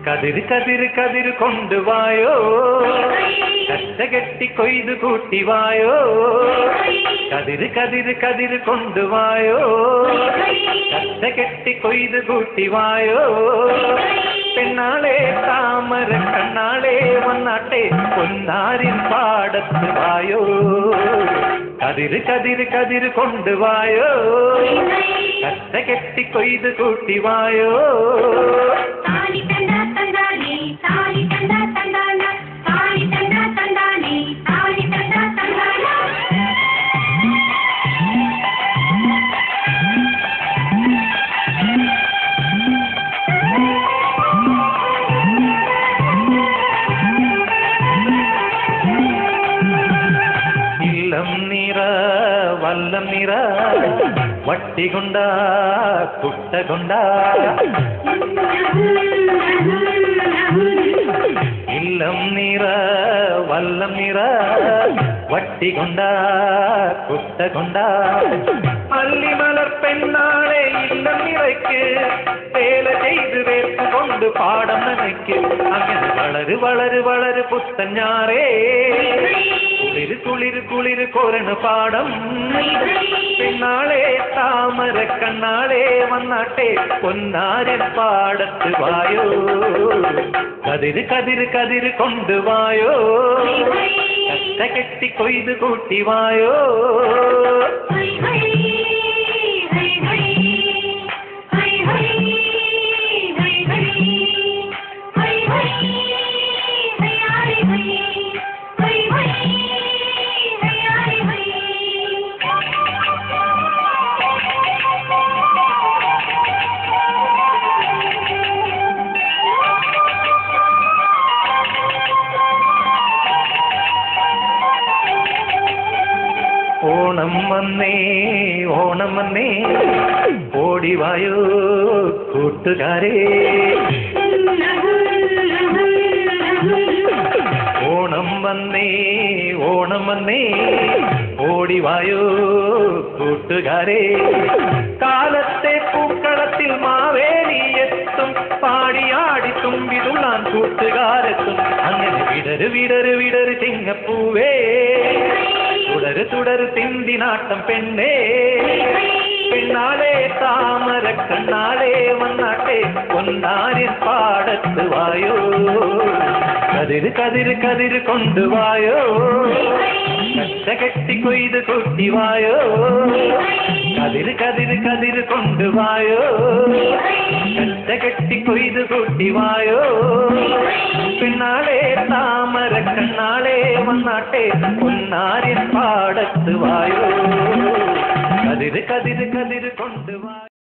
கதிர் கதிர் கதிர் கொண்டு வாயோ, கட்ட கட்டி கொய்து கூட்டி வாயோ. கதிர் கதிர் கதிர் கொண்டு வாயோ, கட்ட கட்டி கொய்து கூட்டி வாயோ. பெண்ணாளே தாமர கண்ணாளே வண்ணாட்டே பொன்னாரின் பாடத்து வாயோ. கதிர் கதிர் கதிர் கொண்டு வாயோ, கட்ட கட்டி கொய்து கூட்டி வாயோ. வல்லம் நிற வட்டி கொண்டா குட்ட கொண்டா. இல்லம் நிற வல்லம் நிற வட்டி கொண்டா குட்ட கொண்டா. அள்ளி மலர் பெண்ணாளே இல்லம் நிறைக்கு வேலை செய்து வேர்த்து கொண்டு பாடம் நினைக்கு. அங்கே வளரு வளரு வளரு புத்தஞ்சாரே குளிர் குளிர் குளிர் கோரண பாடம். பெண்ணாளே தாமர கண்ணாளே வண்ணாட்டே பொன்னாரின் பாடத்து வாயோ. கதிர் கதிர் கதிர் கொண்டு வாயோ, கட்ட கட்டி கொய்து கூட்டி வாயோ. ഓണം വന്നേ ഓണം വന്നേ ഓടിവായോ കൂട്ടുകാരേ. ഓണം വന്നേ ഓണം വന്നേ ഓടിവായോ കൂട്ടുകാരേ. കാലത്തെ പൂക്കളത്തിൽ മാവേലി എത്തും, പാടിയാടി തുമ്പിതുള്ളാൻ കൂട്ടുകാരെത്തും. അങ്ങനെ വിടര് വിടര് വിടര് ചിങ്ങപ്പൂവേ, തുടര് തുടര് തിന്തി നാട്ടം പെണ്ണേ. പെണ്ണാളേ താമര കണ്ണാളേ വന്നാട്ടെ പൊന്നാരിൻ പാടത്ത് വായോ. കതിര് കതിര് കതിര് കൊണ്ടുവായോ, കച്ച കെട്ടി കൊയ്ത് കൂട്ടി വായോ. കതിര് കതിര് കതിര് കൊണ്ടുവായോ, കച്ച കെട്ടി കൊയ്ത് കൂട്ടി വായോ. പെണ്ണാളേ താമര കണ്ണാളേ വന്നാട്ടെ പൊന്നാരിൻ പാടത്ത് വായോ. കതിര് കതിര് കതിര് കൊണ്ട്